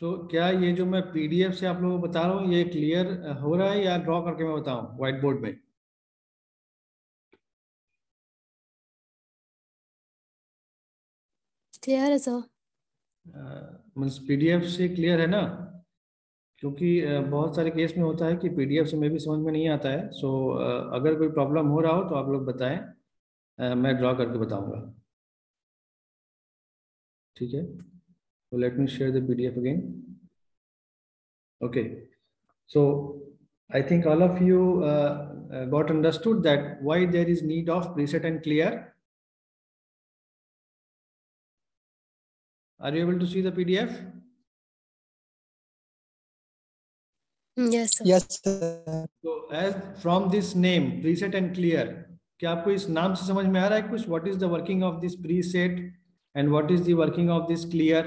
क्या ये जो मैं पीडीएफ से आप लोगों को बता रहा हूँ ये क्लियर हो रहा है या ड्रॉ करके मैं बताऊँ व्हाइट बोर्ड में? क्लियर है सर। मीन्स पीडीएफ से क्लियर है ना? क्योंकि बहुत सारे केस में होता है कि पीडीएफ से में भी समझ में नहीं आता है। अगर कोई प्रॉब्लम हो रहा हो तो आप लोग बताएं, मैं ड्रॉ करके बताऊंगा। ठीक है, तो let me share the PDF again. Okay, so I think all of you got understood that why there is need of preset and clear. Are you able to see the PDF? Yes sir. Yes, sir. So as from this name preset and clear, क्या आपको इस नाम से समझ में आ रहा है कुछ? What is the working of this preset and what is the working of this clear?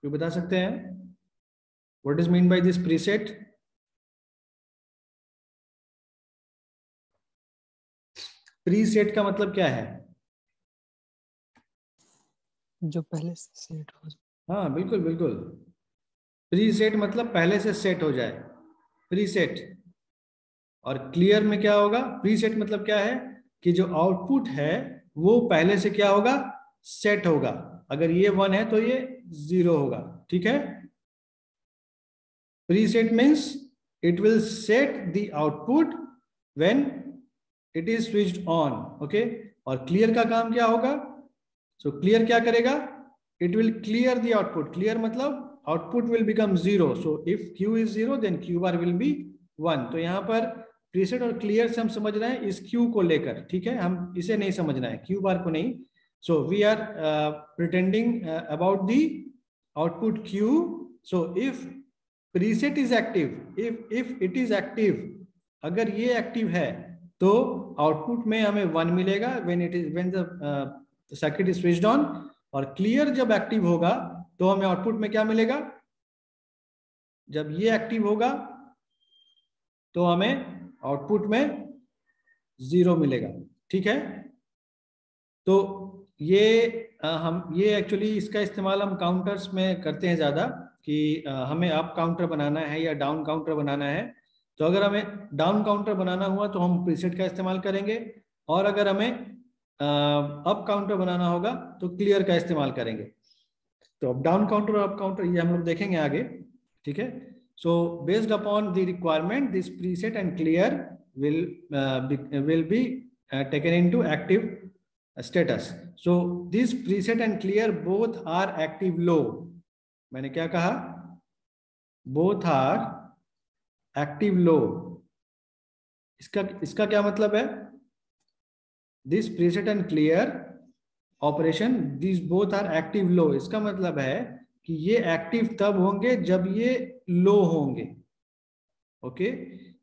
कोई बता सकते हैं? What is mean by this preset? Preset का मतलब क्या है? जो पहले से सेट हो जाए। हाँ बिल्कुल बिल्कुल, प्रीसेट मतलब पहले से सेट हो जाए, प्रीसेट। और क्लियर में क्या होगा? प्रीसेट मतलब क्या है कि जो आउटपुट है वो पहले से क्या होगा? सेट होगा। अगर ये 1 है तो ये 0 होगा। ठीक है, preset means it will set the output when it is switched on. Okay, और क्लियर का काम क्या होगा? क्लियर क्या करेगा? It will clear the output. Clear मतलब output will become 0। So if Q is 0 then Q bar will be 1। तो यहाँ पर प्रीसेट और क्लियर से हम समझ रहे हैं इस क्यू को लेकर। ठीक है, हम इसे नहीं समझना है, क्यू बार को नहीं। So we are pretending about the output Q. So if preset is active, if it is active, अगर ये एक्टिव है तो आउटपुट में हमें 1 मिलेगा when the circuit is switched on. और क्लियर जब एक्टिव होगा तो हमें आउटपुट में क्या मिलेगा? जब ये एक्टिव होगा तो हमें आउटपुट में 0 मिलेगा। ठीक है, तो ये एक्चुअली इसका इस्तेमाल हम काउंटर्स में करते हैं ज़्यादा, कि हमें अप काउंटर बनाना है या डाउन काउंटर बनाना है। तो अगर हमें डाउन काउंटर बनाना हुआ तो हम प्रीसेट का इस्तेमाल करेंगे, और अगर हमें अप काउंटर बनाना होगा तो क्लियर का इस्तेमाल करेंगे। तो अब डाउन काउंटर और अप काउंटर ये हम लोग देखेंगे आगे। ठीक है, so based upon the requirement this preset and clear will be taken into active status. So this preset and clear both are active low. मैंने क्या कहा? both are active low. इसका क्या मतलब है? this preset and clear operation these both are active low. इसका मतलब है कि ये एक्टिव तब होंगे जब ये लो होंगे। ओके,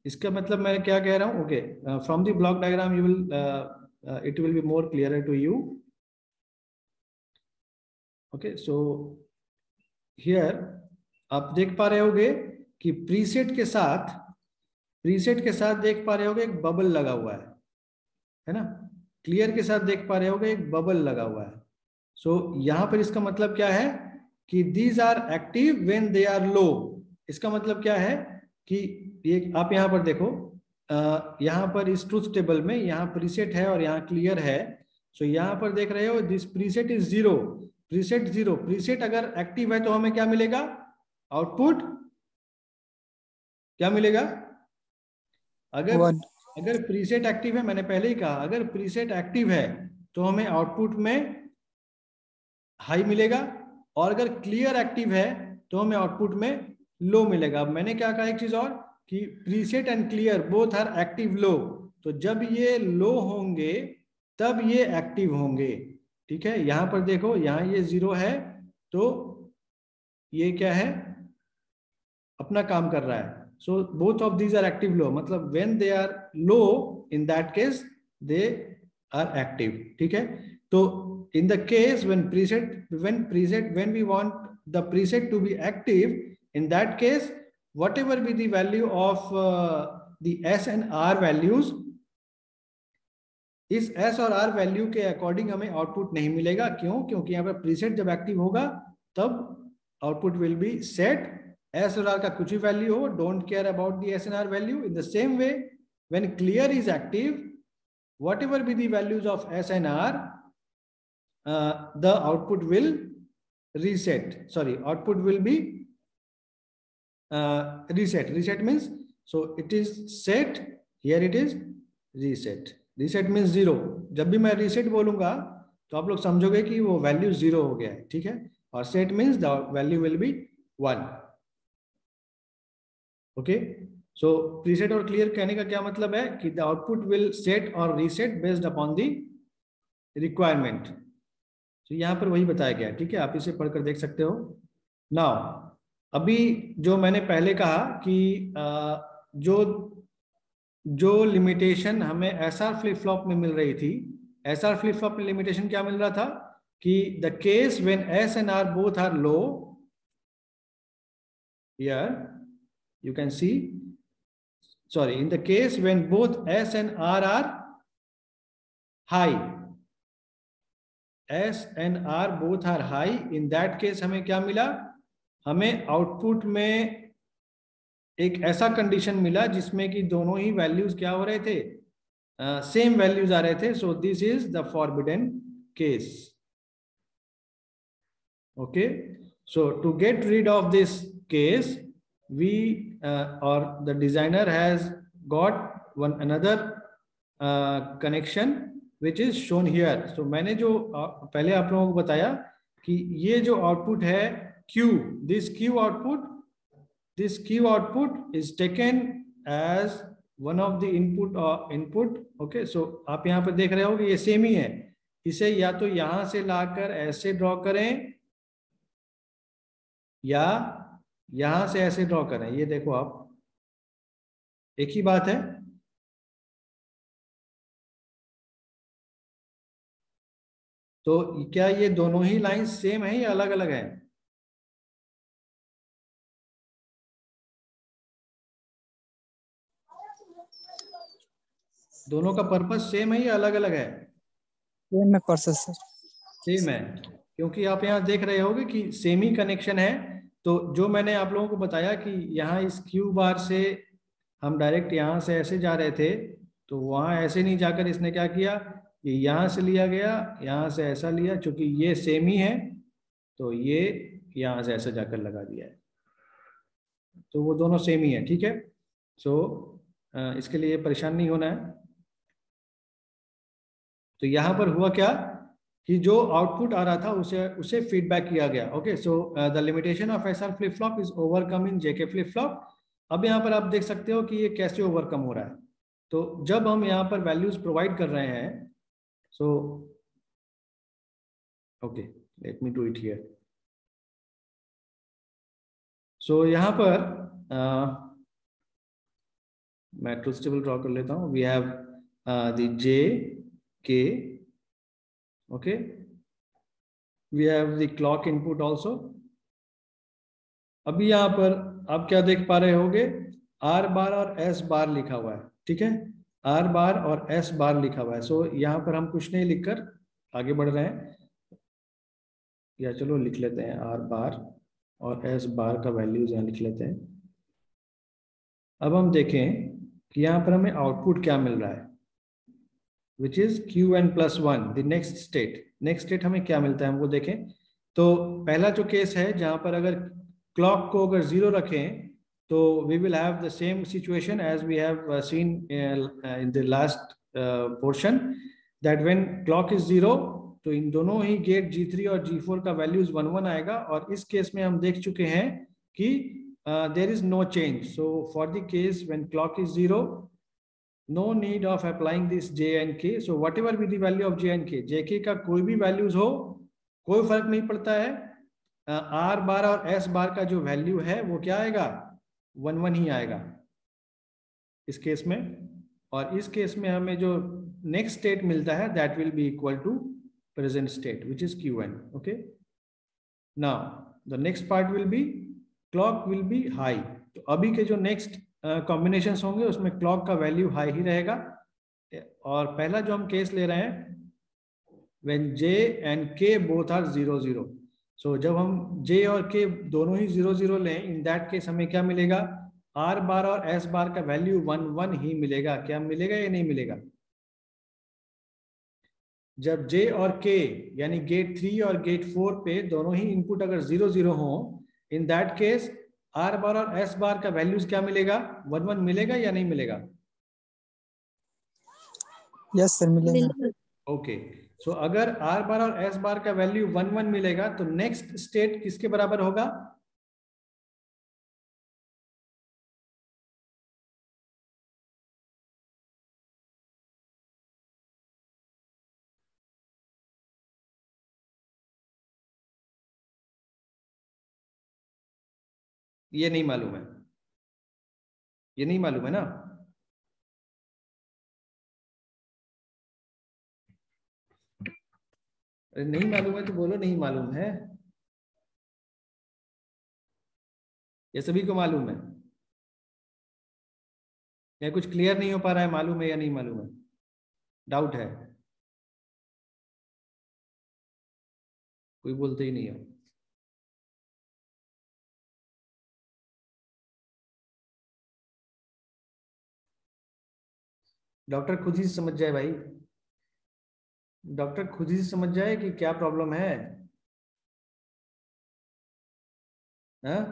इसका मतलब मैं क्या कह रहा हूं? Okay, from the block diagram you will it will be more clear to you. Okay, so here आप देख पा रहे होगे कि प्रीसेट के साथ देख पा रहे होगे एक बबल लगा हुआ है ना? क्लियर के साथ देख पा रहे होगे एक बबल लगा हुआ है। यहां पर इसका मतलब क्या है कि these are active when they are low. इसका मतलब क्या है कि ये आप यहाँ पर देखो, यहाँ पर इस ट्रूथ टेबल में यहाँ प्रीसेट है और यहाँ क्लियर है। यहाँ पर देख रहे हो this preset is 0, preset 0। Preset अगर एक्टिव है तो हमें क्या मिलेगा? आउटपुट क्या मिलेगा? अगर प्रीसेट एक्टिव है, मैंने पहले ही कहा अगर प्रीसेट एक्टिव है तो हमें आउटपुट में हाई मिलेगा, और अगर क्लियर एक्टिव है तो हमें आउटपुट में लो मिलेगा। अब मैंने क्या कहा एक चीज और, कि preset and clear both are active low. तो जब ये लो होंगे तब ये एक्टिव होंगे। ठीक है, यहां पर देखो, यहाँ ये 0 है तो ये क्या है? अपना काम कर रहा है। So both of these are active low, मतलब when they are low in that case they are active. ठीक है, तो in the case when we want the preset to be active, in that case whatever be the value of the S and R values, इस S और are value के according हमें output नहीं मिलेगा। क्यों? क्योंकि यहाँ पर प्रीसेट जब एक्टिव होगा तब output will be set. S और आर का कुछ भी वैल्यू हो, don't care about the S and R value. In the same way when clear is active, whatever be the values of S and R, the output will reset. Sorry, output will be reset. Reset means, so it is set, here it is reset. Reset means 0. जब भी मैं reset बोलूंगा तो आप लोग समझोगे कि वो वैल्यू 0 हो गया है, ठीक है। और set means the value will be 1. Okay, so preset और क्लियर कहने का क्या मतलब है कि द आउटपुट विल सेट और reset based upon the requirement. तो यहाँ पर वही बताया गया है, ठीक है, आप इसे पढ़कर देख सकते हो। नाउ अभी जो मैंने पहले कहा कि जो लिमिटेशन हमें एसआर फ्लिप फ्लॉप में मिल रही थी, एसआर फ्लिप फ्लॉप में लिमिटेशन क्या मिल रहा था कि the case when S and R both are low, here you can see, sorry, in the case when both S and R are high, S and R both are high, in that case हमें क्या मिला? हमें output में एक ऐसा condition मिला जिसमें कि दोनों ही वैल्यूज क्या हो रहे थे? सेम वैल्यूज आ रहे थे। So this is the forbidden case. Okay, so to get rid of this case, we or the designer has got one another connection which is shown here. So मैंने जो पहले आप लोगों को बताया कि ये जो आउटपुट है Q, this Q output is taken as one of the input. Okay, so आप यहाँ पर देख रहे हो कि ये सेम ही है। इसे या तो यहाँ से लाकर ऐसे ड्रॉ करें या यहां से ऐसे ड्रॉ करें। ये देखो आप, एक ही बात है। तो क्या ये दोनों ही लाइन सेम है या अलग अलग है? दोनों का पर्पस सेम है या अलग अलग है? सेम है पर्पस सर, सेम है, क्योंकि आप यहाँ देख रहे होगे कि सेम ही कनेक्शन है। तो जो मैंने आप लोगों को बताया कि यहाँ इस क्यू बार से हम डायरेक्ट यहाँ से ऐसे जा रहे थे, तो वहाँ ऐसे नहीं जाकर इसने क्या किया, ये यहाँ से लिया गया, यहाँ से ऐसा लिया, चूंकि ये सेम ही है तो ये यहाँ से ऐसा जाकर लगा दिया है, तो वो दोनों सेम ही है, ठीक है। सो इसके लिए परेशान नहीं होना है। तो यहाँ पर हुआ क्या कि जो आउटपुट आ रहा था उसे फीडबैक किया गया। Okay, so the limitation of SR flip flop is overcome in JK flip flop. अब यहाँ पर आप देख सकते हो कि ये कैसे ओवरकम हो रहा है। तो जब हम यहाँ पर वैल्यूज प्रोवाइड कर रहे हैं, so okay, let me do it here. So यहाँ पर मैं ट्रूथ टेबल ड्रॉ कर लेता हूँ। वी हैव द जे के, okay, we have the clock input also। अभी यहाँ पर आप क्या देख पा रहे होगे, R बार और S बार लिखा हुआ है, ठीक है, R बार और S बार लिखा हुआ है। सो यहाँ पर हम कुछ नहीं लिखकर आगे बढ़ रहे हैं, या चलो लिख लेते हैं R बार और S बार का वैल्यूज यहाँ लिख लेते हैं। अब हम देखें कि यहाँ पर हमें आउटपुट क्या मिल रहा है, which is Qn+1, the next state। Next state हमें क्या मिलता है हम वो देखें। तो पहला जो केस है जहां पर अगर क्लॉक को अगर 0 रखें तो we will have the same situation as we have seen in the last portion, that when clock is 0 तो इन दोनों ही गेट G3 और G4 का वैल्यूज 1 1 आएगा। और इस केस में हम देख चुके हैं कि there is no change। So for the case when clock is 0, no need of applying this J and K। So whatever be the value of J and K, JK का कोई भी वैल्यूज हो कोई फर्क नहीं पड़ता है। R बार और S बार का जो वैल्यू है वो क्या आएगा, 1 1 ही आएगा इस केस में। और इस केस में हमें जो नेक्स्ट स्टेट मिलता है that will be equal to present state which is Qn। Okay, now the next part will be clock will be high. तो अभी के जो नेक्स्ट कॉम्बिनेशंस होंगे उसमें क्लॉक का वैल्यू हाई ही रहेगा, और पहला जो हम केस ले रहे हैं when j and k both are 0 0, so जब हम j और k दोनों ही 0 0 लें, इन दैट केस हमें क्या मिलेगा, r बार और s बार का वैल्यू 1 1 ही मिलेगा। क्या मिलेगा या नहीं मिलेगा? जब j और k यानी गेट 3 और गेट 4 पे दोनों ही इनपुट अगर 0 0 हो, इन दैट केस r बार और s बार का वैल्यूज क्या मिलेगा, 1 1 मिलेगा या नहीं मिलेगा? यस सर, मिलेगा। ओके, सो अगर r बार और s बार का वैल्यू 1 1 मिलेगा तो नेक्स्ट स्टेट किसके बराबर होगा? ये नहीं मालूम है, ये नहीं मालूम है ना? अरे नहीं मालूम है तो बोलो नहीं मालूम है, ये सभी को मालूम है या कुछ क्लियर नहीं हो पा रहा है, मालूम है या नहीं मालूम है, डाउट है? कोई बोलते ही नहीं है। डॉक्टर खुद ही समझ जाए भाई, डॉक्टर खुद ही समझ जाए कि क्या प्रॉब्लम है। हाँ,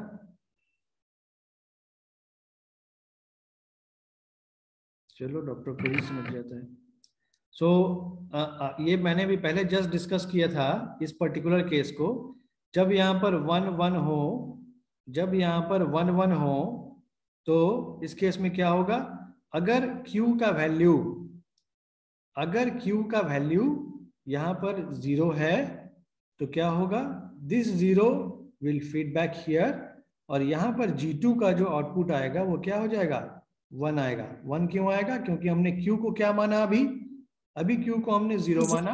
चलो डॉक्टर खुद ही समझ जाता है। सो ये मैंने भी पहले जस्ट डिस्कस किया था इस पर्टिकुलर केस को। जब यहाँ पर 1 1 हो, जब यहाँ पर 1 1 हो तो इस केस में क्या होगा, अगर Q का वैल्यू, अगर Q का वैल्यू यहाँ पर 0 है तो क्या होगा, this 0 will feed back here, और यहाँ पर G2 का जो आउटपुट आएगा वो क्या हो जाएगा, 1 आएगा। 1 क्यों आएगा? क्योंकि हमने Q को क्या माना, अभी Q को हमने 0 माना,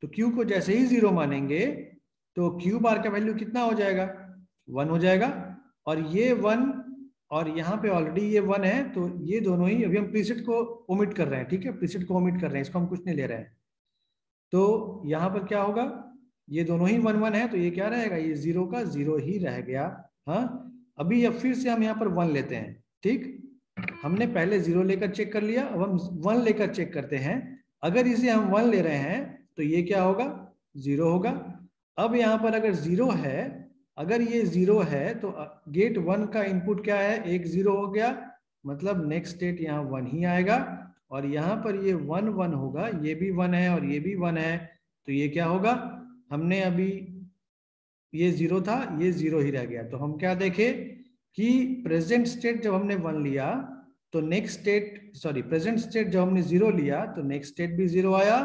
तो Q को जैसे ही 0 मानेंगे तो Q बार का वैल्यू कितना हो जाएगा, 1 हो जाएगा। और ये 1 और यहाँ पे ऑलरेडी ये 1 है, तो ये दोनों ही, अभी हम प्रीसेट को ओमिट कर रहे हैं, ठीक है, प्रीसेट को ओमिट कर रहे हैं, इसको हम कुछ नहीं ले रहे हैं। तो यहाँ पर क्या होगा, ये दोनों ही 1 1 है, तो ये क्या रहेगा, ये 0 का 0 ही रह गया। हाँ, अभी अब फिर से हम यहाँ पर 1 लेते हैं, ठीक, हमने पहले 0 लेकर चेक कर लिया, अब हम 1 लेकर चेक करते हैं। अगर इसे हम 1 ले रहे हैं तो ये क्या होगा, 0 होगा। अब यहाँ पर अगर 0 है, अगर ये 0 है तो गेट 1 का इनपुट क्या है, एक 0 हो गया, मतलब नेक्स्ट स्टेट यहाँ 1 ही आएगा। और यहाँ पर ये 1 1 होगा, ये भी 1 है और ये भी 1 है, तो ये क्या होगा, हमने अभी ये 0 था, ये 0 ही रह गया। तो हम क्या देखें कि प्रेजेंट स्टेट जब हमने 1 लिया तो next state, sorry, present state जब हमने 0 लिया तो नेक्स्ट स्टेट भी 0 आया,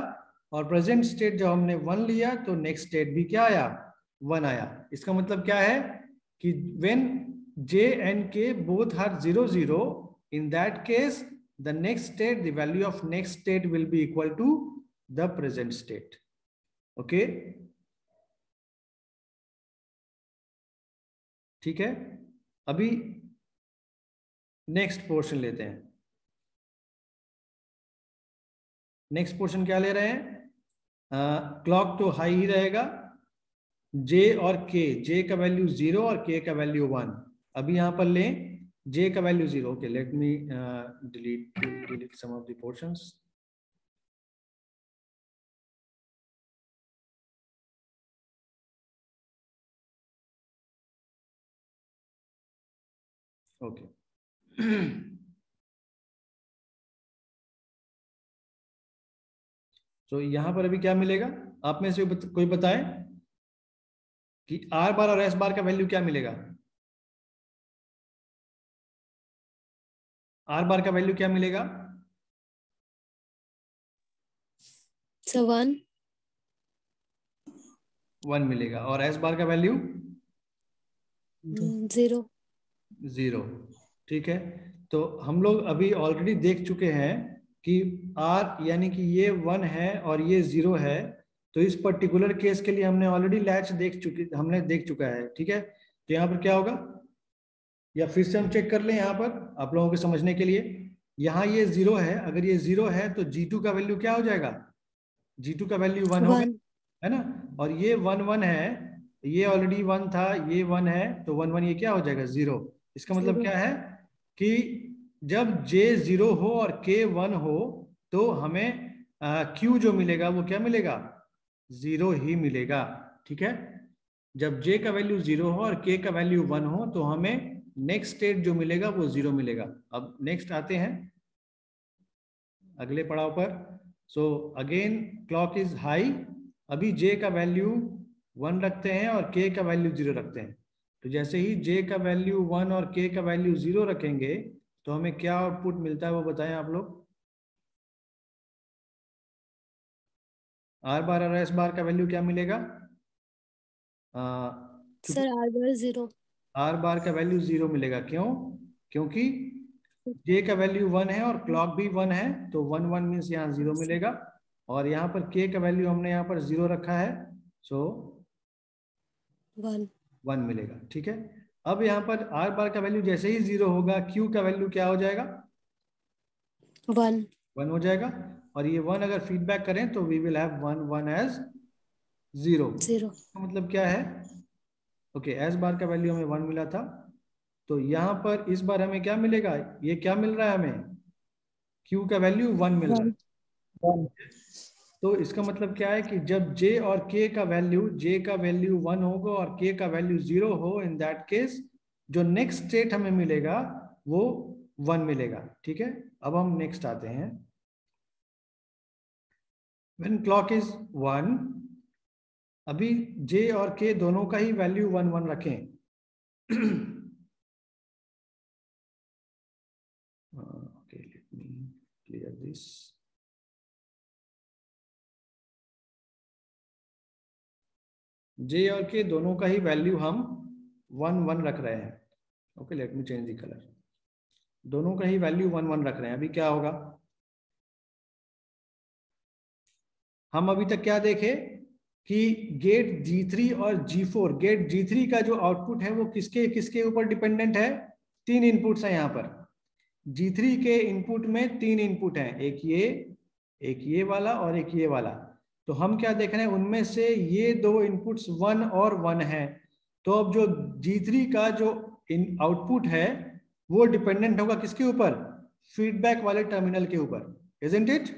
और प्रेजेंट स्टेट जब हमने 1 लिया तो नेक्स्ट स्टेट भी क्या आया, 1 आया। इसका मतलब क्या है कि when j and k both are 0 0, in that case the next state, the value of next state will be equal to the present state. Okay, ठीक है। अभी नेक्स्ट पोर्शन लेते हैं। नेक्स्ट पोर्शन क्या ले रहे हैं, क्लॉक तो हाई ही रहेगा, J और K, J का वैल्यू 0 और K का वैल्यू 1। अभी यहां पर लें J का value 0। Okay, let me delete some of the portions. Okay, तो यहां पर अभी क्या मिलेगा, आप में से कोई बताए कि R बार और S बार का वैल्यू क्या मिलेगा, R बार का वैल्यू क्या मिलेगा, 1 मिलेगा, और S बार का वैल्यू 0 0। ठीक है, तो हम लोग अभी ऑलरेडी देख चुके हैं कि R यानी कि ये 1 है और ये 0 है, तो इस पर्टिकुलर केस के लिए हमने ऑलरेडी लैच हमने देख चुका है। ठीक है, तो यहाँ पर क्या होगा, या फिर से हम चेक कर लें यहाँ पर आप लोगों के समझने के लिए। यहाँ ये 0 है, अगर ये 0 है तो G2 का वैल्यू क्या हो जाएगा? G2 का वैल्यू 1 होगा, है ना। और ये 1 1 है, ये ऑलरेडी 1 था, ये 1 है, तो 1 1 ये क्या हो जाएगा? 0। इसका मतलब क्या है कि जब J 0 हो और K 1 हो तो हमें Q जो मिलेगा वो क्या मिलेगा? 0 ही मिलेगा, ठीक है। जब J का वैल्यू 0 हो और K का वैल्यू 1 हो तो हमें नेक्स्ट स्टेट जो मिलेगा वो 0 मिलेगा। अब नेक्स्ट आते हैं अगले पड़ाव पर। So again clock is high, अभी J का वैल्यू 1 रखते हैं और K का वैल्यू 0 रखते हैं। तो जैसे ही J का वैल्यू 1 और K का वैल्यू 0 रखेंगे तो हमें क्या आउटपुट मिलता है वो बताएं आप लोग। R बार और S बार का वैल्यू क्या मिलेगा? सर R बार 0। R बार का वैल्यू 0 मिलेगा, क्यों? क्योंकि J का वैल्यू 1 है और क्लॉक भी 1 है, तो 1 1 मीन्स यहाँ 0 मिलेगा। और यहाँ पर K का वैल्यू हमने यहाँ पर 0 रखा है, सो 1 मिलेगा, ठीक है। अब यहाँ पर R बार का वैल्यू जैसे ही 0 होगा, Q का वैल्यू क्या हो जाएगा? 1 हो जाएगा। और ये 1 अगर फीडबैक करें तो वी विल हैव 1 1 एज 0। मतलब क्या है? ओके, S बार का वैल्यू हमें 1 मिला था, तो यहाँ पर इस बार हमें क्या मिलेगा? ये क्या मिल रहा है हमें? Q का वैल्यू 1 मिल रहा है। तो इसका मतलब क्या है कि जब J और K का वैल्यू, J का वैल्यू 1 होगा और K का वैल्यू 0 हो, इन दैट केस जो नेक्स्ट स्टेट हमें मिलेगा वो 1 मिलेगा, ठीक है। अब हम नेक्स्ट आते हैं। व्हेन क्लॉक इज 1, अभी J और K दोनों का ही वैल्यू 1 1 रखें। Okay, let me clear this. J और K दोनों का ही वैल्यू हम 1 1 रख रहे हैं। Okay, let me change the colour. दोनों का ही वैल्यू 1 1 रख रहे हैं। अभी क्या होगा? हम अभी तक क्या देखे कि गेट G3 और G4, गेट G3 का जो आउटपुट है वो किसके किसके ऊपर डिपेंडेंट है? 3 इनपुट्स हैं यहाँ पर। G3 के इनपुट में 3 इनपुट हैं, एक ये वाला और एक ये वाला। तो हम क्या देख रहे हैं, उनमें से ये दो इनपुट्स 1 और 1 है। तो अब जो G3 का जो आउटपुट है वो डिपेंडेंट होगा किसके ऊपर? फीडबैक वाले टर्मिनल के ऊपर, इजंट इट?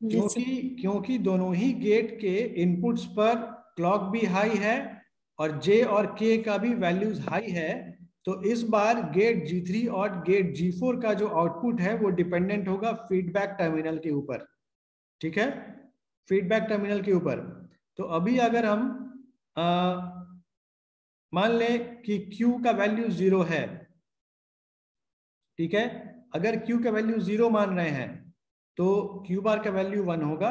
क्योंकि दोनों ही गेट के इनपुट्स पर क्लॉक भी हाई है और J और K का भी वैल्यूज हाई है। तो इस बार गेट G3 और गेट G4 का जो आउटपुट है वो डिपेंडेंट होगा फीडबैक टर्मिनल के ऊपर, ठीक है, फीडबैक टर्मिनल के ऊपर। तो अभी अगर हम मान लें कि Q का वैल्यू 0 है, ठीक है। अगर Q का वैल्यू 0 मान रहे हैं तो Q बार का वैल्यू 1 होगा।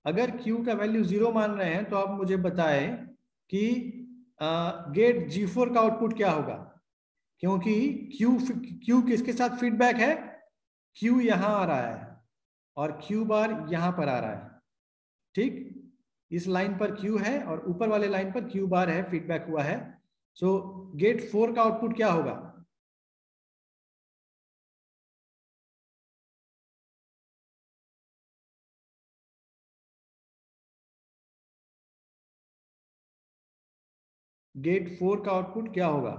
अगर Q का वैल्यू 0 मान रहे हैं तो आप मुझे बताएं कि गेट G4 का आउटपुट क्या होगा, क्योंकि Q किसके साथ फीडबैक है? Q यहां आ रहा है और Q बार यहां पर आ रहा है, ठीक। इस लाइन पर Q है और ऊपर वाले लाइन पर Q बार है, फीडबैक हुआ है। सो गेट 4 का आउटपुट क्या होगा? गेट 4 का आउटपुट क्या होगा?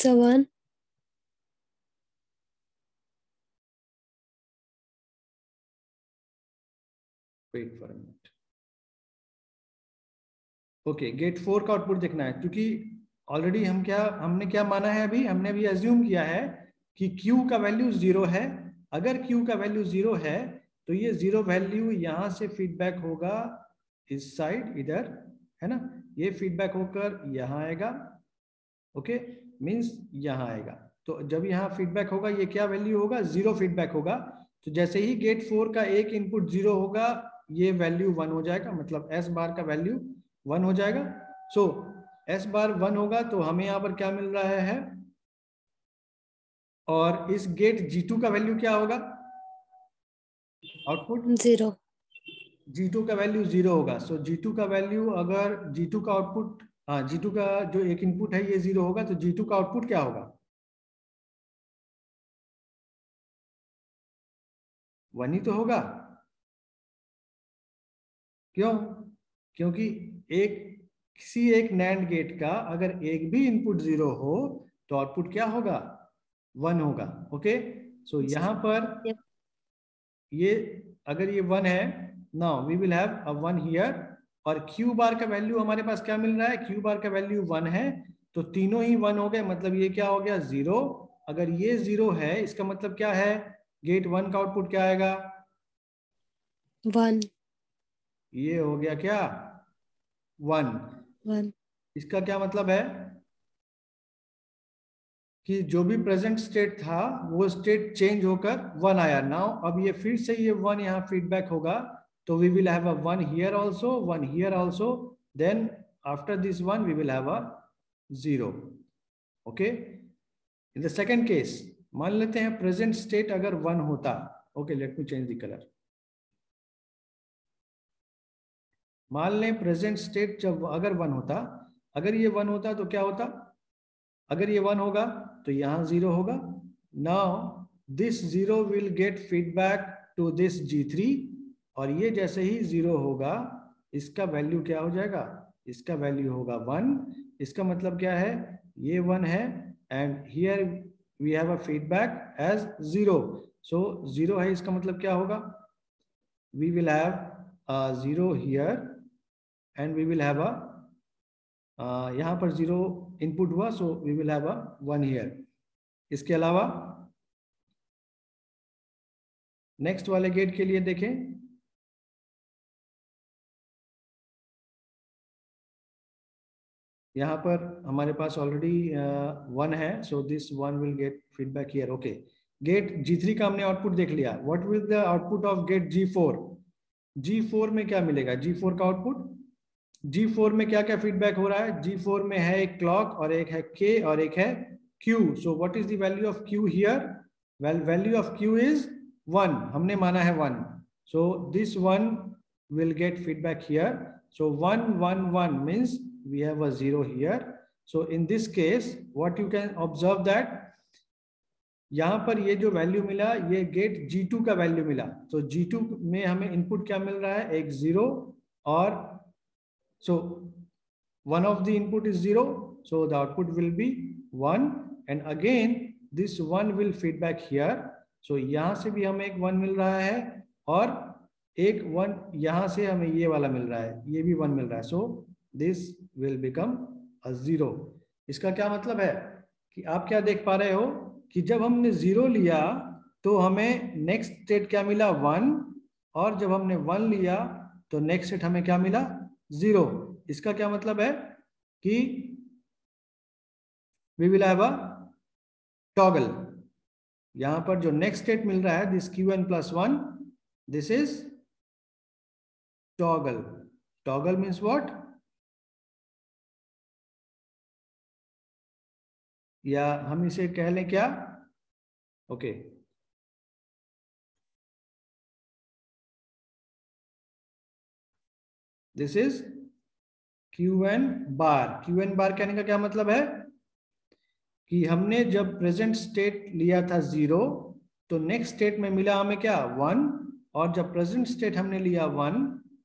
One. Wait for a minute. Okay, गेट 4 का आउटपुट देखना है, क्योंकि ऑलरेडी हमने क्या माना है? अभी हमने भी अज्यूम किया है कि Q का वैल्यू 0 है। अगर Q का वैल्यू 0 है तो ये 0 वैल्यू यहां से फीडबैक होगा इस साइड, इधर, है ना। ये फीडबैक होकर यहां आएगा, ओके, मींस यहां आएगा। तो जब यहाँ फीडबैक होगा ये क्या वैल्यू होगा? 0 फीडबैक होगा। तो जैसे ही गेट 4 का एक इनपुट 0 होगा ये वैल्यू 1 हो जाएगा, मतलब S बार का वैल्यू 1 हो जाएगा। सो S बार 1 होगा तो हमें यहाँ पर क्या मिल रहा है? और इस गेट G2 का वैल्यू क्या होगा? आउटपुट 0. G2 का वैल्यू 0 होगा। सो G2 का वैल्यू, अगर G2 का आउटपुट, हाँ G2 का जो एक इनपुट है ये 0 होगा, तो G2 का आउटपुट क्या होगा? 1 ही तो होगा। क्यों? क्योंकि किसी एक नैंड गेट का अगर एक भी इनपुट 0 हो तो आउटपुट क्या होगा? 1 होगा। ओके, सो यहां पर Yep. ये अगर ये 1 है, now we will have a 1 here, और क्यू बार का वैल्यू हमारे पास क्या मिल रहा है? क्यू बार का वैल्यू 1 है, तो तीनों ही 1 हो गए, मतलब ये क्या हो गया? 0। अगर ये 0 है, इसका मतलब क्या है? गेट 1 का आउटपुट क्या आएगा? 1. ये हो गया क्या? 1। 1. इसका क्या मतलब है? कि जो भी प्रेजेंट स्टेट था वो स्टेट चेंज होकर 1 आया। नाउ अब ये फिर से ये 1 यहाँ फीडबैक होगा, तो we will have a 1 here also, 1 here also, then after this 1 we will have a 0। Okay, in the second case मान लेते हैं प्रेजेंट स्टेट अगर 1 होता। Okay, let me change the colour. मान लें प्रेजेंट स्टेट जब अगर 1 होता, अगर ये 1 होता तो क्या होता? अगर ये 1 होगा तो यहाँ 0 होगा। Now this 0 will get feedback to this G3, और ये जैसे ही 0 होगा इसका वैल्यू क्या हो जाएगा? इसका वैल्यू होगा 1। इसका मतलब क्या है? ये 1 है and here we have a feedback as 0। So 0 है, इसका मतलब क्या होगा? We will have a 0 here and we will have a, यहाँ पर 0 इनपुट हुआ, so we will have a 1 here. इसके अलावा नेक्स्ट वाले गेट के लिए देखें, यहाँ पर हमारे पास ऑलरेडी 1 है, so this 1 will get feedback here. Okay, gate G3 का हमने आउटपुट देख लिया। What will the output of gate G4? G4 में क्या मिलेगा? G4 का आउटपुट, G4 में क्या क्या फीडबैक हो रहा है? G4 में है एक क्लॉक, और एक है K, और एक है Q। So what is the value of Q here? Well, value of Q is 1, हमने माना है 1, so this 1 will get feedback here. So 1 1 1 means we have a 0 here. So in this case what you can observe that यहाँ पर ये जो value मिला ये gate G2 का वैल्यू मिला। तो G2 में हमें इनपुट क्या मिल रहा है? एक 0, और so one of the input is 0, so the output will be 1, and again this 1 will feedback here. So यहाँ से भी हमें एक 1 मिल रहा है, और एक 1 यहाँ से हमें ये वाला मिल रहा है, ये भी 1 मिल रहा है। So this will become a 0। इसका क्या मतलब है कि आप क्या देख पा रहे हो कि जब हमने 0 लिया तो हमें नेक्स्ट स्टेट क्या मिला? 1, और जब हमने 1 लिया तो नेक्स्ट स्टेट हमें क्या मिला? 0। इसका क्या मतलब है कि we will have a toggle. यहां पर जो नेक्स्ट स्टेट मिल रहा है this Qn+1, this is toggle. Toggle means what? या हम इसे कह लें क्या? Okay, this is Qn bar. Qn bar कहने का क्या मतलब है कि हमने जब प्रेजेंट स्टेट लिया था 0, तो नेक्स्ट स्टेट में मिला हमें क्या? 1, और जब प्रेजेंट स्टेट हमने लिया 1,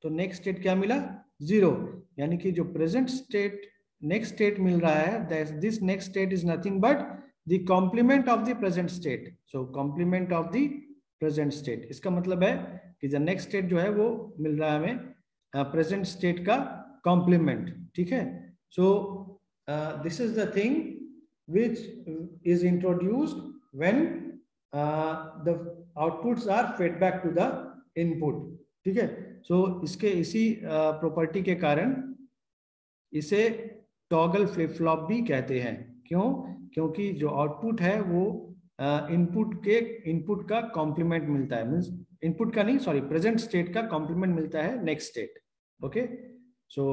तो नेक्स्ट स्टेट क्या मिला? 0। यानी कि जो प्रेजेंट स्टेट नेक्स्ट स्टेट मिल रहा है, this next state is nothing but the complement of the present state. So complement of the present state, इसका मतलब है कि जो नेक्स्ट स्टेट जो है वो मिल रहा है हमें प्रेजेंट स्टेट का कॉम्प्लीमेंट। ठीक है, so this is the thing which is introduced when the outputs are fed back to the input। ठीक है, सो इसके इसी प्रॉपर्टी के कारण इसे टॉगल फ्लिप फ्लॉप भी कहते हैं। क्यों? क्योंकि जो आउटपुट है वो इनपुट का कॉम्प्लीमेंट मिलता है, मींस इनपुट का नहीं, सॉरी, प्रेजेंट स्टेट का कॉम्प्लीमेंट मिलता है next state. Okay, so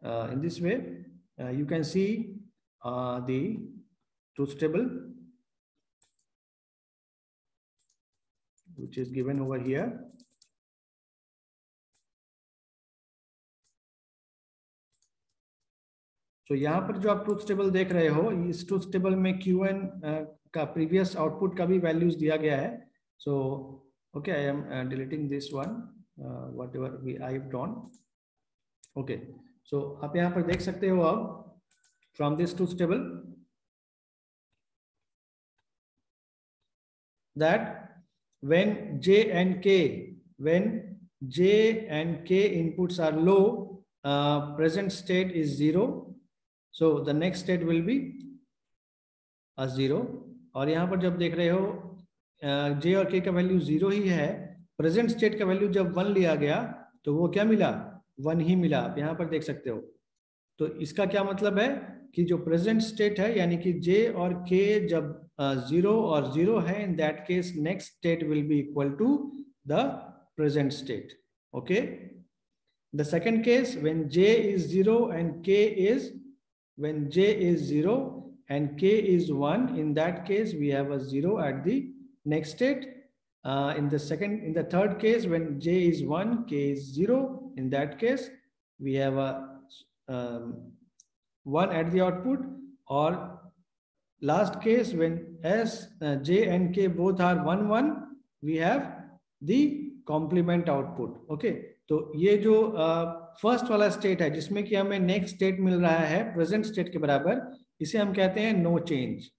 in this way you can see the truth table which is given over here. तो यहाँ पर जो आप ट्रूथ टेबल देख रहे हो, इस ट्रूथ टेबल में Qn का प्रीवियस आउटपुट का भी वैल्यूज दिया गया है. So okay, I am deleting this one, whatever we I have done. Okay, so आप यहाँ पर देख सकते हो अब from this truth table that when J and K inputs are low, present state is 0, so the next state will be a 0. और यहाँ पर जब देख रहे हो J और K का वैल्यू 0 ही है, प्रेजेंट स्टेट का वैल्यू जब 1 लिया गया तो वो क्या मिला, 1 ही मिला. आप यहाँ पर देख सकते हो. तो इसका क्या मतलब है कि जो प्रेजेंट स्टेट है, यानी कि J और K जब 0 और 0 है, in that case next state will be equal to the present state. Okay, the second case, when J is 0 and K is, when J is 0 and K is 1, in that case we have a 0 at the next state. In the third case, when J is 1, K is 0, in that case we have a 1 at the output. Or last case, when J and K both are 1 1, we have the complement output. Okay, तो ये जो first वाला state है जिसमें कि हमें next state मिल रहा है प्रेजेंट स्टेट के बराबर, इसे हम कहते हैं no change.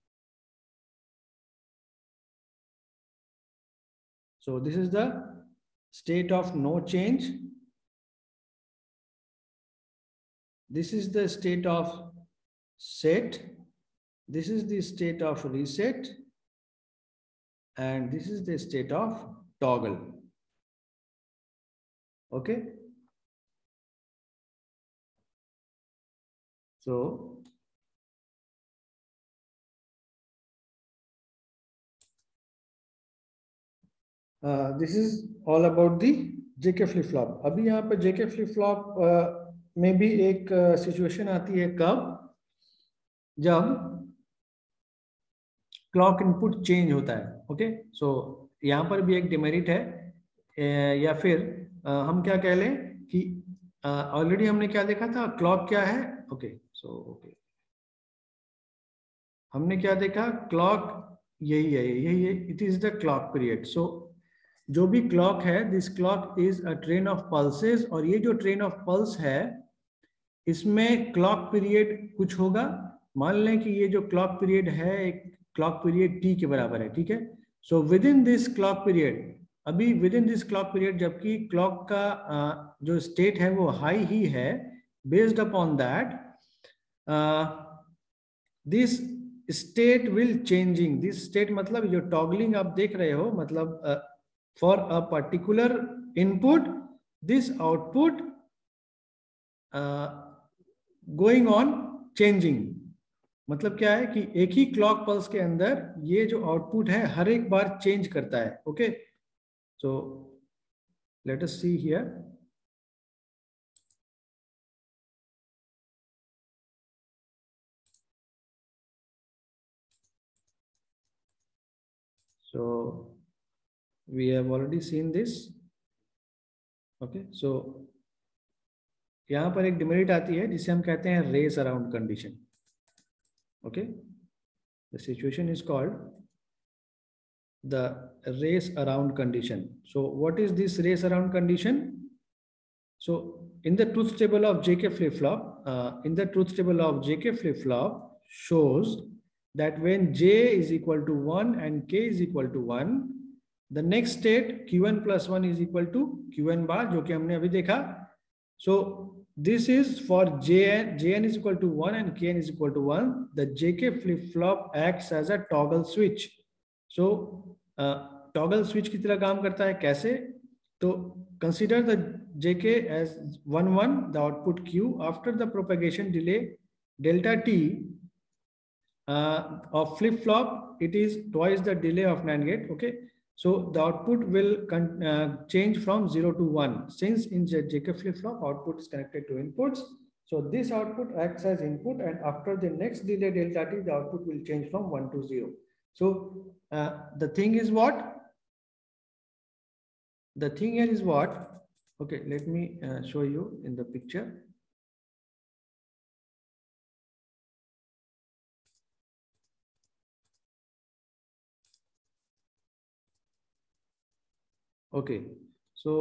So this is the state of no change. This is the state of set. This is the state of reset. And this is the state of toggle. Okay. So this is all about the JK flip flop. अभी यहाँ पर JK flip flop में भी एक situation आती है कब, जब क्लॉक इनपुट चेंज होता है. ओके, सो यहाँ पर भी एक डिमेरिट है, या फिर हम क्या कह लें कि ऑलरेडी हमने क्या देखा था, क्लॉक क्या है. ओके, सो ओके, हमने क्या देखा, क्लॉक यही है, it is the clock period. So जो भी क्लॉक है, this clock is a train of pulses, और ये जो ट्रेन ऑफ पल्स है इसमें क्लॉक पीरियड कुछ होगा. मान लें कि ये जो क्लॉक पीरियड है एक क्लॉक पीरियड t के बराबर है. ठीक है, so within this clock period, अभी within this clock period जबकि क्लॉक का जो स्टेट है वो हाई ही है, based upon that this state will changing. This state मतलब जो टॉगलिंग आप देख रहे हो, मतलब for a particular input, this output going on changing. मतलब क्या है कि एक ही क्लॉक पल्स के अंदर ये जो आउटपुट है हर एक बार चेंज करता है. Okay, so let us see here. So we have already seen this. Okay, so यहाँ पर एक डिमेरिट आती है जिसे हम कहते हैं race around condition. Okay, the situation is called the race around condition. So what is this race around condition? So in the truth table of JK flip flop, shows that when J is equal to 1 and K is equal to 1, the next state Qn plus 1 is equal to Qn bar, जो कि हमने अभी देखा. So this is for Jn is equal to 1 and Kn is equal to 1. The JK flip flop acts as a toggle switch. So toggle switch की तरह काम करता है. कैसे? तो consider the JK as 1 1, the output Q. After the propagation delay delta t of flip flop, it is twice the delay of NAND gate. Okay, so the output will change from 0 to 1. Since in JK flip flop output is connected to inputs, so this output acts as input, and after the next delay delta t, the output will change from 1 to 0. So the thing is what? The thing here is what? Okay, let me show you in the picture. Okay, so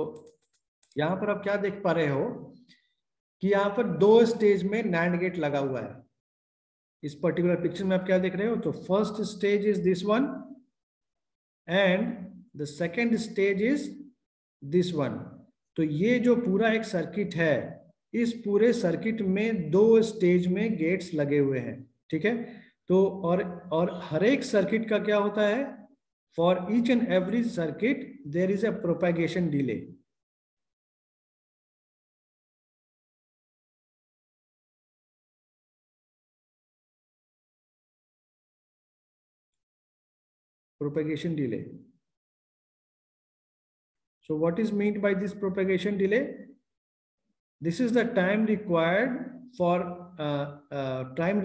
यहाँ पर आप क्या देख पा रहे हो कि यहाँ पर 2 स्टेज में नैंड गेट लगा हुआ है। इस पर्टिकुलर पिक्चर में आप क्या देख रहे हो, तो first stage is this one and the second stage is this one. तो ये जो पूरा एक सर्किट है, इस पूरे सर्किट में 2 स्टेज में गेट्स लगे हुए हैं, ठीक है। तो और हर एक सर्किट का क्या होता है, for each and every circuit there is a propagation delay. Propagation delay. So what is meant by this propagation delay? This is the time required for time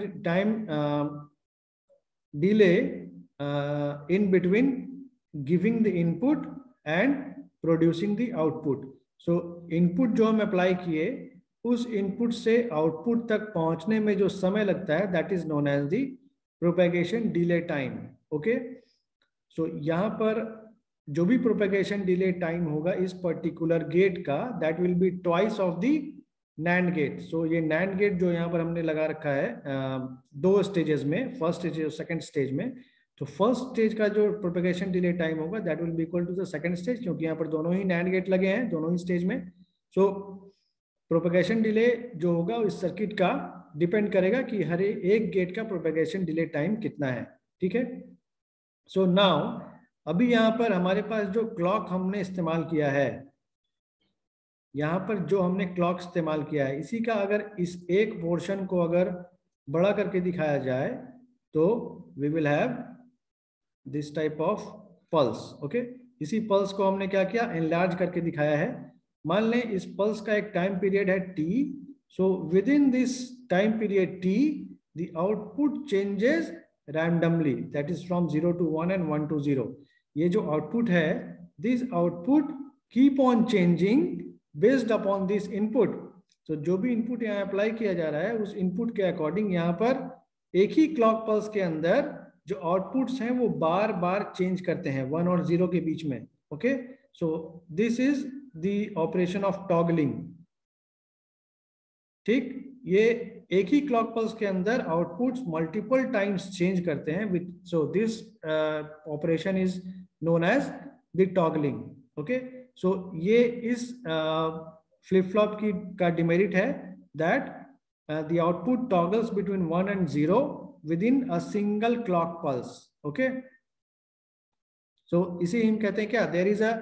delay in between giving the input and producing the output. So input जो हम apply किए, उस input से output तक पहुंचने में जो समय लगता है, that is known as the propagation delay time. Okay, so यहाँ पर जो भी प्रोपेगेशन डिले टाइम होगा इस पर्टिकुलर गेट का, that will be twice of the NAND gate. So ये नैंड गेट जो यहाँ पर हमने लगा रखा है 2 स्टेजेस में, फर्स्ट स्टेज और सेकंड स्टेज में, तो फर्स्ट स्टेज का जो प्रोपेगेशन डिले टाइम होगा that will be equal to the second stage, क्योंकि यहाँ पर दोनों ही नैंड गेट लगे हैं, दोनों ही स्टेज में। सो प्रोपेगेशन डिले जो होगा इस सर्किट का डिपेंड करेगा कि हर एक गेट का प्रोपेगेशन डिले टाइम कितना है, ठीक है। सो नाउ अभी यहाँ पर हमारे पास जो क्लॉक हमने इस्तेमाल किया है, यहाँ पर जो हमने क्लॉक इस्तेमाल किया है, इसी का अगर इस एक पोर्शन को अगर बड़ा करके दिखाया जाए तो we will have this type of pulse. Okay, इसी पल्स को हमने क्या किया, एनलार्ज करके दिखाया है। मान लें इस पल्स का एक टाइम पीरियड है t, so within this time period t the output changes randomly, that is from 0 to 1 and 1 to 0। ये जो आउटपुट है, this output keep on changing based upon this input. तो जो भी input यहाँ apply किया जा रहा है, उस इनपुट के अकॉर्डिंग यहाँ पर एक ही क्लॉक पल्स के अंदर जो आउटपुट्स हैं वो बार बार चेंज करते हैं 1 और 0 के बीच में। Okay, so this is the operation of toggling. ठीक, ये एक ही क्लॉक पल्स के अंदर आउटपुट्स मल्टीपल टाइम्स चेंज करते हैं, so this operation is known as the toggling. Okay, so ये इस फ्लिप फ्लॉप की का डिमेरिट है that the output toggles between 1 and 0 within a single clock pulse। okay, so इसे हम कहते हैं क्या, there is a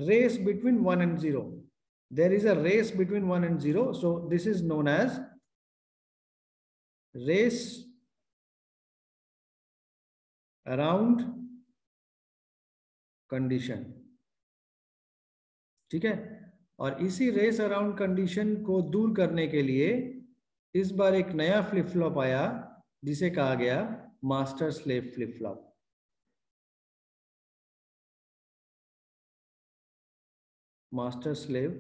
race between 1 and 0, there is a race between 1 and 0, so this is known as race around condition। ठीक है, और इसी race around condition को दूर करने के लिए इस बार एक नया फ्लिप फ्लॉप आया जिसे कहा गया master slave flip flop. Master slave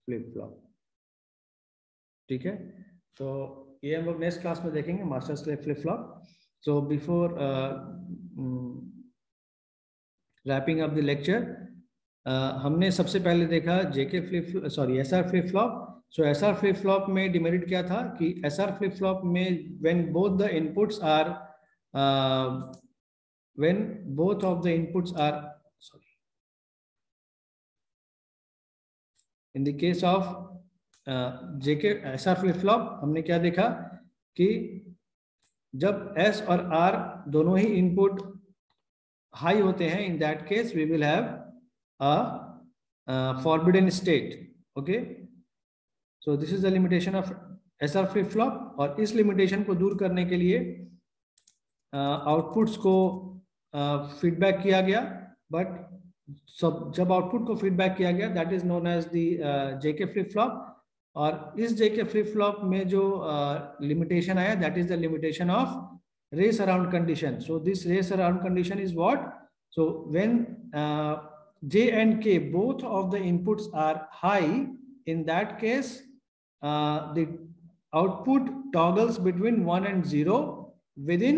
flip flop, ठीक है। तो ये हम लोग नेक्स्ट क्लास में देखेंगे, master slave flip flop. So before wrapping up the lecture, हमने सबसे पहले देखा SR flip flop. So SR flip flop में डिमेरिट क्या था कि एसआर फ्लिप फ्लॉप में when both the inputs are in the case of JK SR flip flop हमने क्या देखा कि जब एस और आर दोनों ही इनपुट हाई होते हैं, in that case we will have a forbidden state। okay, so this is the limitation of SR flip flop। और इस लिमिटेशन को दूर करने के लिए आउटपुट्स को फीडबैक किया गया, बट जब आउटपुट को फीडबैक किया गया that is known as the JK flip flop. और इस जेके फ्लिप फ्लॉप में जो लिमिटेशन आया that is the limitation of race around condition. So this race around condition is what, so when J and K both of the inputs are high, in that case the output toggles between 1 and 0 within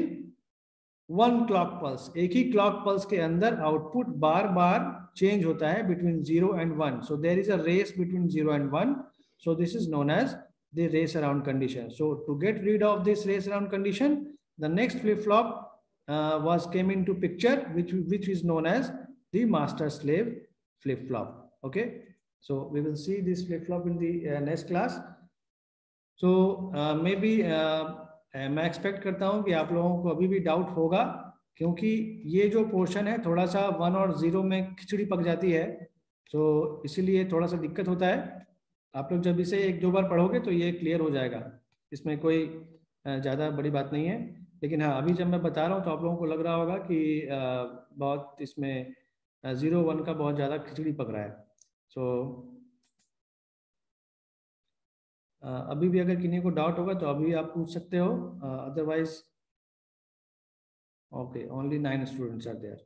one clock pulse, एक ही clock pulse के अंदर output बार बार change होता है between 0 and 1. So there is a race between 0 and 1. So this is known as the race around condition. So to get rid of this race around condition, the next flip flop was came into picture, which is known as the master slave flip flop. Okay, so we will see this flip flop in the next class. So maybe मैं expect करता हूँ कि आप लोगों को अभी भी doubt होगा, क्योंकि ये जो पोर्शन है थोड़ा सा 1 और 0 में खिचड़ी पक जाती है, तो इसीलिए थोड़ा सा दिक्कत होता है. आप लोग जब इसे 1-2 बार पढ़ोगे तो ये क्लियर हो जाएगा, इसमें कोई ज़्यादा बड़ी बात नहीं है. लेकिन हाँ, अभी जब मैं बता रहा हूँ तो आप लोगों को लग रहा होगा कि बहुत इसमें 0-1 का बहुत ज़्यादा खिचड़ी पक रहा है. सो अभी भी अगर किन्हीं को डाउट होगा तो अभी आप पूछ सकते हो, otherwise okay, only 9 students are there.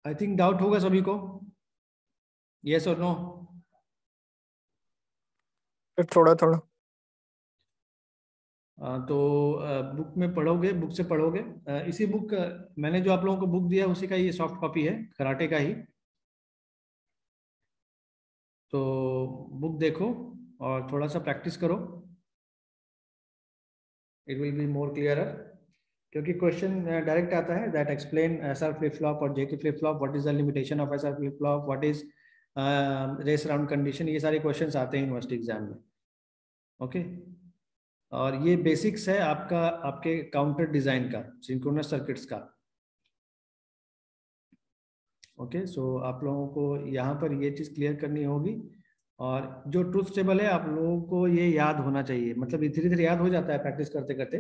I think doubt होगा सभी को, यस और नो? थोड़ा थोड़ा. तो बुक में पढ़ोगे, बुक से पढ़ोगे. इसी बुक, मैंने जो आप लोगों को बुक दिया उसी का ये सॉफ्ट कॉपी है, कराटे का ही. तो बुक देखो और थोड़ा सा प्रैक्टिस करो, it will be more clearer. क्योंकि क्वेश्चन डायरेक्ट आता है, that explain SR flip flop और JK flip flop, what is the limitation of SR flip flop, what is race around condition. ये सारे क्वेश्चंस आते हैं यूनिवर्सिटी एग्जाम में. Okay, और ये बेसिक्स है आपका, आपके काउंटर डिजाइन का, सिंक्रोनस सर्किट्स का. ओके, सो आप लोगों को यहाँ पर ये चीज़ क्लियर करनी होगी. और जो ट्रूथ टेबल है आप लोगों को ये याद होना चाहिए, मतलब धीरे धीरे याद हो जाता है प्रैक्टिस करते करते,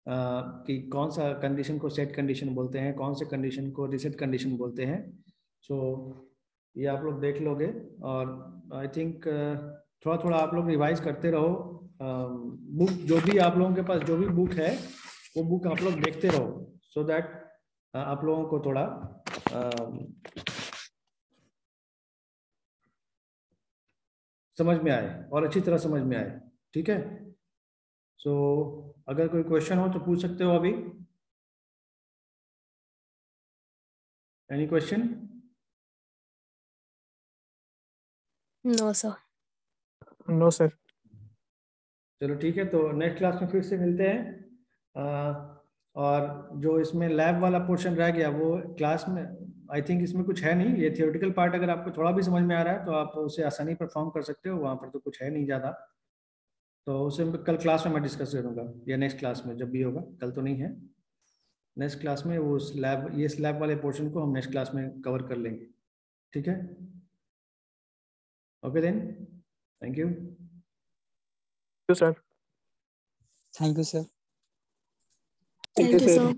कि कौन सा कंडीशन को सेट कंडीशन बोलते हैं, कौन से कंडीशन को रिसेट कंडीशन बोलते हैं. सो ये आप लोग देख लोगे. और आई थिंक थोड़ा थोड़ा आप लोग रिवाइज करते रहो. बुक जो भी आप लोगों के पास जो भी बुक है वो बुक आप लोग देखते रहो, सो दैट आप लोगों को थोड़ा समझ में आए और अच्छी तरह समझ में आए. ठीक है, सो अगर कोई क्वेश्चन हो तो पूछ सकते हो अभी. Any question? No sir. No sir. चलो ठीक है, तो नेक्स्ट क्लास में फिर से मिलते हैं. और जो इसमें लैब वाला पोर्शन रह गया वो क्लास में, आई थिंक इसमें कुछ है नहीं. ये थियोरेटिकल पार्ट अगर आपको थोड़ा भी समझ में आ रहा है तो आप उसे आसानी परफॉर्म कर सकते हो, वहाँ पर तो कुछ है नहीं ज़्यादा. तो उसे कल क्लास में मैं डिस्कस करूँगा, या नेक्स्ट क्लास में जब भी होगा. कल तो नहीं है, नेक्स्ट क्लास में वो स्लैब, ये स्लैब वाले पोर्शन को हम नेक्स्ट क्लास में कवर कर लेंगे. ठीक है, okay then, thank you. Sir. Thank you sir. Thank you sir.